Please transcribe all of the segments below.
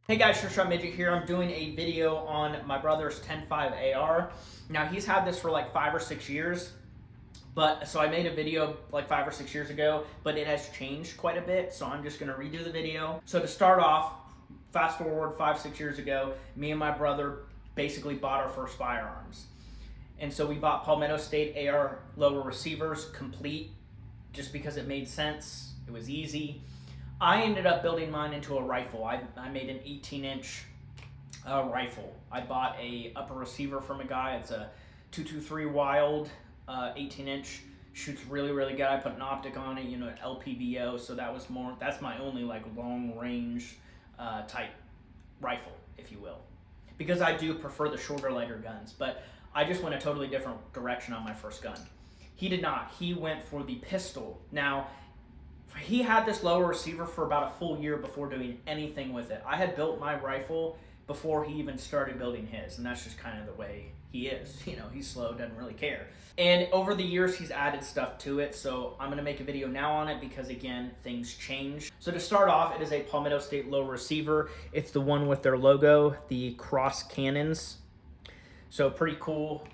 Hey guys, Short Midget here. I'm doing a video on my brother's 10.5 AR. Now he's had this for like 5 or 6 years, so I made a video like 5 or 6 years ago, but it has changed quite a bit, so I'm just gonna redo the video. So to start off, fast forward 5-6 years ago, me and my brother basically bought our first firearms. And so we bought Palmetto State AR lower receivers complete just because it made sense, it was easy. I ended up building mine into a rifle. I made an 18-inch rifle. I bought a upper receiver from a guy. It's a 223 Wild 18-inch. Shoots really, really good. I put an optic on it, you know, LPVO. So that's my only like long range type rifle, if you will. Because I do prefer the shorter, lighter guns. But I just went a totally different direction on my first gun. He did not. He went for the pistol. Now, he had this lower receiver for about a full year before doing anything with it. I had built my rifle before he even started building his, and that's just kind of the way he is. You know, he's slow, doesn't really care. And over the years, he's added stuff to it, so I'm going to make a video now on it because, again, things change. So to start off, it is a Palmetto State low receiver. It's the one with their logo, the cross cannons. So pretty cool,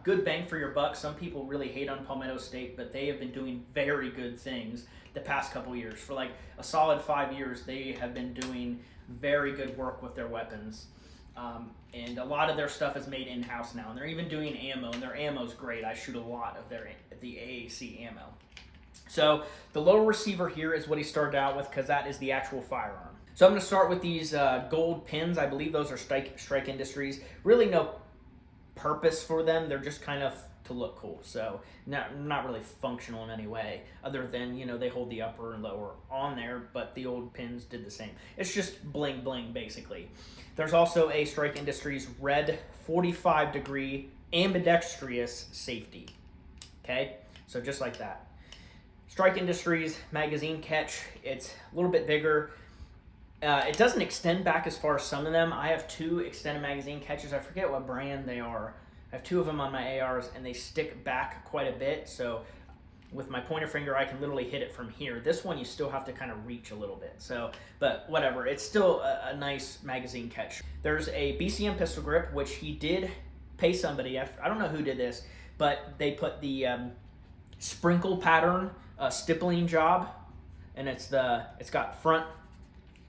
good bang for your buck. Some people really hate on Palmetto State, but they have been doing very good things the past couple years. For like a solid 5 years, they have been doing very good work with their weapons. And a lot of their stuff is made in-house now. And they're even doing ammo, and their ammo is great. I shoot a lot of the AAC ammo. So the lower receiver here is what he started out with because that is the actual firearm. So I'm going to start with these gold pins. I believe those are Strike Industries. Really no purpose for them. They're just kind of to look cool, so not really functional in any way other than, you know, they hold the upper and lower on there, but the old pins did the same. It's just bling bling basically. There's also a Strike Industries red 45 degree ambidextrous safety. Okay, so just like that. Strike Industries magazine catch, it's a little bit bigger. It doesn't extend back as far as some of them. I have 2 extended magazine catches. I forget what brand they are. I have 2 of them on my ARs, and they stick back quite a bit. So with my pointer finger, I can literally hit it from here. This one, you still have to kind of reach a little bit. So, but whatever. It's still a nice magazine catch. There's a BCM pistol grip, which he did pay somebody. I don't know who did this, but they put the sprinkle pattern stippling job, and it's got front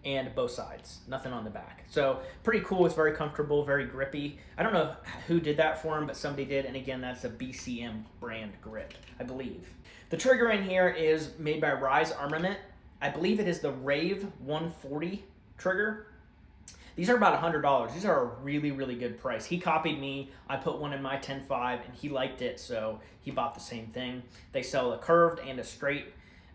and both sides, nothing on the back. So pretty cool. It's very comfortable, very grippy. I don't know who did that for him, but somebody did. And again, that's a BCM brand grip, I believe. The trigger in here is made by Rise Armament. I believe it is the Rave 140 trigger. These are about $100. These are a really, really good price. He copied me. I put one in my 10.5 and he liked it, so he bought the same thing. They sell a curved and a straight.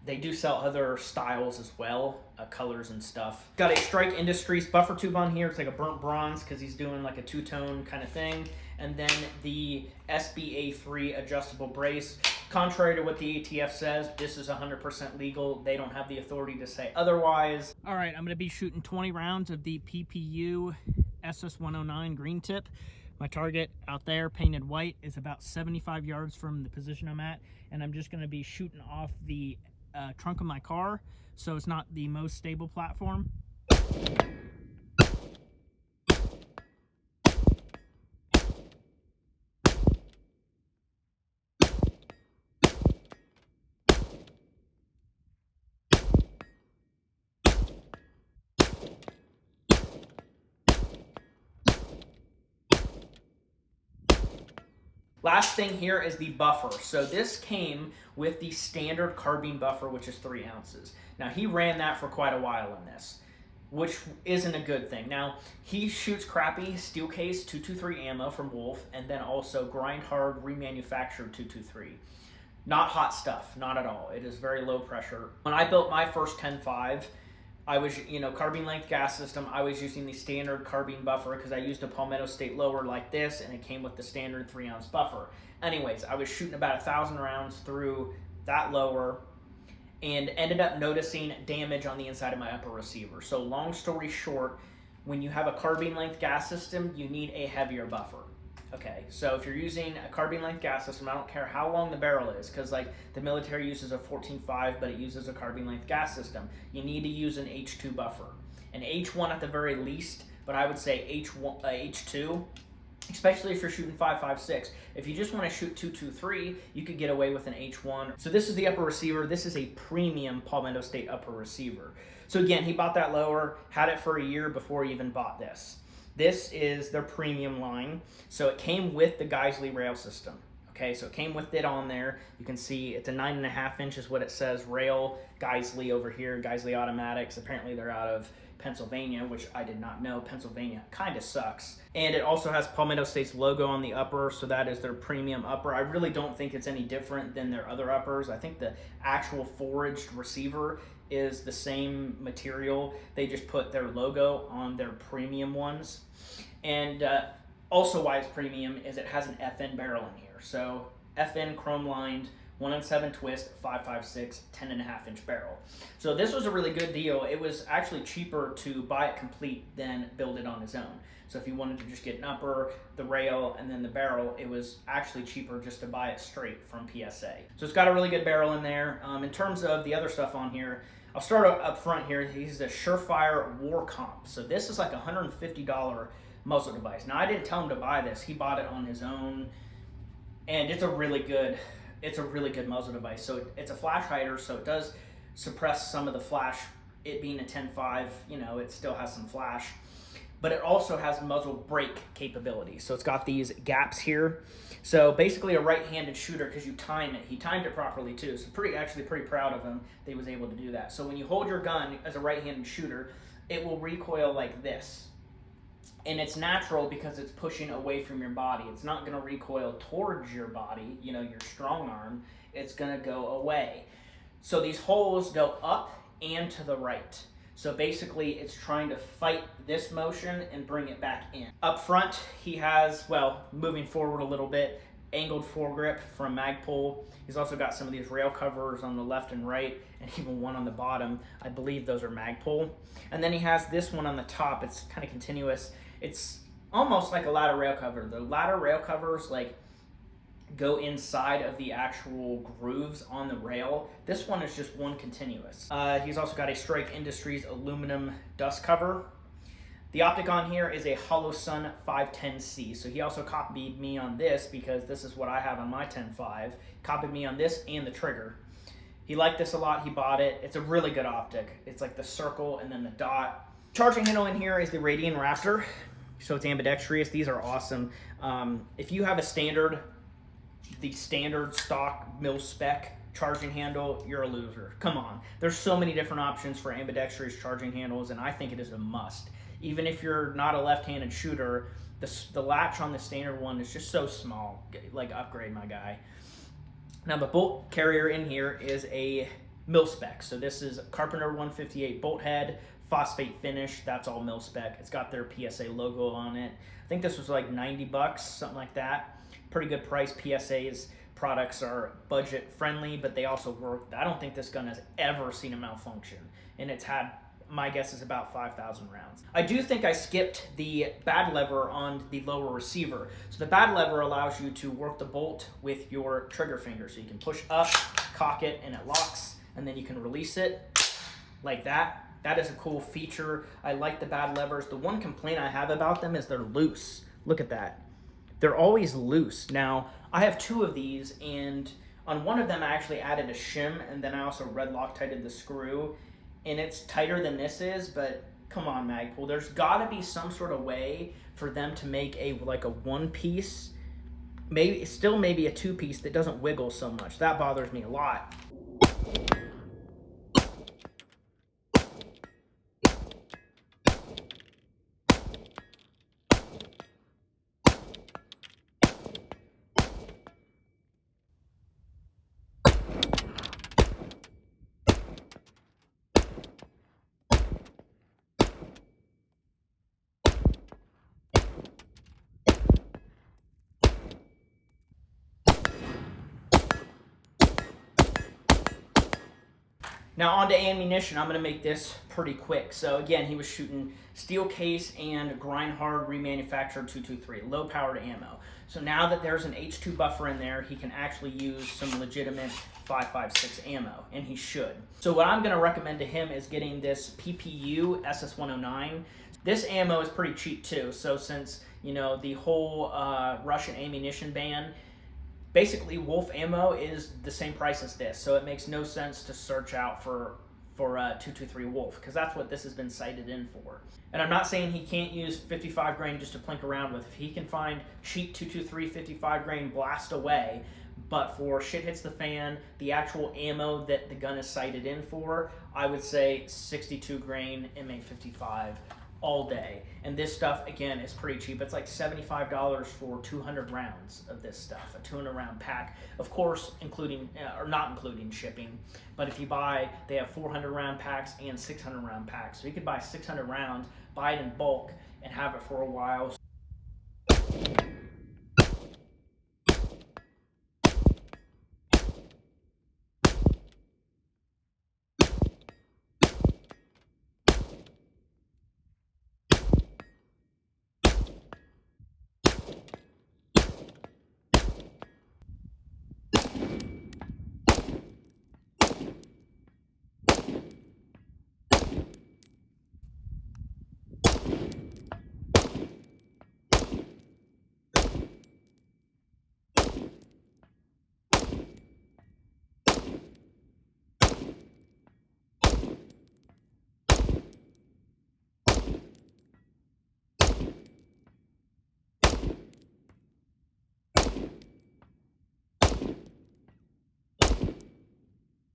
They do sell other styles as well, colors and stuff. Got a Strike Industries buffer tube on here. It's like a burnt bronze because he's doing like a 2-tone kind of thing. And then the SBA3 adjustable brace. Contrary to what the ATF says, this is 100% legal. They don't have the authority to say otherwise. All right, I'm going to be shooting 20 rounds of the PPU SS109 green tip. My target out there, painted white, is about 75 yards from the position I'm at. And I'm just going to be shooting off the trunk of my car, so it's not the most stable platform. Last thing here is the buffer. So this came with the standard carbine buffer, which is 3 ounces. Now he ran that for quite a while in this, which isn't a good thing. Now he shoots crappy steel case 223 ammo from Wolf, and then also grind hard remanufactured 223. Not hot stuff, not at all. It is very low pressure. When I built my first 10.5, I was, you know, carbine length gas system. I was using the standard carbine buffer because I used a Palmetto State lower like this, and it came with the standard 3-ounce buffer. Anyways, I was shooting about 1,000 rounds through that lower and ended up noticing damage on the inside of my upper receiver. So long story short, when you have a carbine length gas system, you need a heavier buffer. Okay, so if you're using a carbine length gas system, I don't care how long the barrel is, because like the military uses a 14.5, but it uses a carbine length gas system. You need to use an H2 buffer, an H1 at the very least, but I would say H1, H2, especially if you're shooting 5.56. If you just want to shoot 2.23, you could get away with an H1. So this is the upper receiver. This is a premium Palmetto State upper receiver. So again, he bought that lower, had it for a year before he even bought this. This is their premium line. So it came with the Geisley rail system. Okay, so it came with it on there. You can see it's a 9.5 inch is what it says. Rail, Geisley over here, Geisley Automatics. Apparently they're out of Pennsylvania, which I did not know. Pennsylvania kind of sucks. And it also has Palmetto State's logo on the upper, so that is their premium upper. I really don't think it's any different than their other uppers. I think the actual foraged receiver is the same material. They just put their logo on their premium ones. And also why it's premium is it has an FN barrel in here. So FN chrome lined, 1-7 twist, 5.56, 10.5 inch barrel. So this was a really good deal. It was actually cheaper to buy it complete than build it on his own. So if you wanted to just get an upper, the rail, and then the barrel, it was actually cheaper just to buy it straight from PSA. So it's got a really good barrel in there. In terms of the other stuff on here, I'll start up front here. He's a Surefire War Comp. So this is like a $150 muzzle device. Now I didn't tell him to buy this. He bought it on his own, and it's a really good muzzle device. So it's a flash hider, so it does suppress some of the flash. It being a 10.5, you know, it still has some flash, but it also has muzzle brake capability. So it's got these gaps here. So basically a right-handed shooter, because you time it. He timed it properly too. So actually pretty proud of him that he was able to do that. So when you hold your gun as a right-handed shooter, it will recoil like this. And it's natural because it's pushing away from your body. It's not going to recoil towards your body, you know, your strong arm. It's going to go away. So these holes go up and to the right. So basically it's trying to fight this motion and bring it back in. Up front, he has, well, moving forward a little bit, angled foregrip from Magpul. He's also got some of these rail covers on the left and right, and even one on the bottom. I believe those are Magpul. And then he has this one on the top. It's kind of continuous. It's almost like a ladder rail cover. The ladder rail covers like go inside of the actual grooves on the rail. This one is just one continuous. He's also got a Strike Industries aluminum dust cover. The optic on here is a Holosun 510C. So he also copied me on this because this is what I have on my 10.5. Copied me on this and the trigger. He liked this a lot. He bought it. It's a really good optic. It's like the circle and then the dot. Charging handle in here is the Radian Raptor. So it's ambidextrous. These are awesome. If you have the standard stock mil spec charging handle, you're a loser. Come on. There's so many different options for ambidextrous charging handles, and I think it is a must. Even if you're not a left-handed shooter, the latch on the standard one is just so small. Like, upgrade, my guy. Now, the bolt carrier in here is a mil spec. So this is Carpenter 158 bolt head, phosphate finish. That's all mil spec. It's got their PSA logo on it. I think this was like 90 bucks, something like that. Pretty good price. PSA's products are budget friendly, but they also work. I don't think this gun has ever seen a malfunction, and it's had, my guess is about 5,000 rounds. I do think I skipped the bad lever on the lower receiver. So the bad lever allows you to work the bolt with your trigger finger. So you can push up, cock it, and it locks, and then you can release it like that. That is a cool feature. I like the bad levers. The one complaint I have about them is they're loose. Look at that. They're always loose. Now, I have two of these, and on one of them I actually added a shim, and then I also red Loctited the screw, and it's tighter than this is, but come on, Magpul. There's got to be some sort of way for them to make a one piece, maybe a two piece that doesn't wiggle so much. That bothers me a lot. Now on to ammunition. I'm going to make this pretty quick. So again, he was shooting steel case and grind hard remanufactured 223, low powered ammo. So now that there's an H2 buffer in there, he can actually use some legitimate 5.56 ammo, and he should. So what I'm going to recommend to him is getting this PPU SS109. This ammo is pretty cheap too. So since, you know, the whole Russian ammunition ban, basically Wolf ammo is the same price as this, so it makes no sense to search out for 223 Wolf, because that's what this has been cited in for. And I'm not saying he can't use 55 grain just to plink around with. If he can find cheap 223 55 grain, blast away. But for shit hits the fan, the actual ammo that the gun is cited in for, I would say 62 grain MA55 all day. And this stuff, again, is pretty cheap. It's like $75 for 200 rounds of this stuff, a 200 round pack, of course, including or not including shipping. But if you buy, they have 400 round packs and 600 round packs, so you could buy 600 rounds, buy it in bulk, and have it for a while.